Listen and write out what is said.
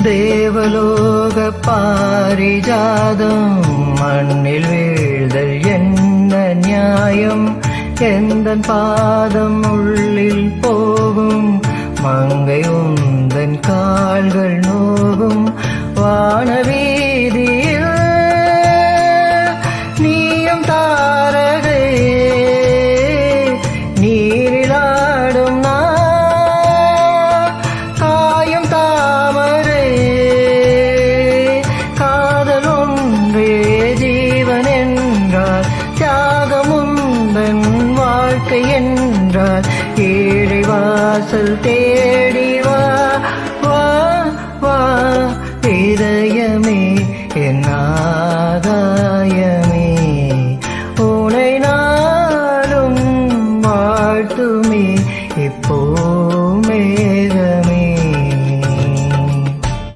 தேவலோக பாரிஜாதம் மண்ணில் வீழ்தல் என்ன நியாயம்? எந்தன் பாதம் உள்ளில் போகும் மங்கை உந்தன் கால்கள்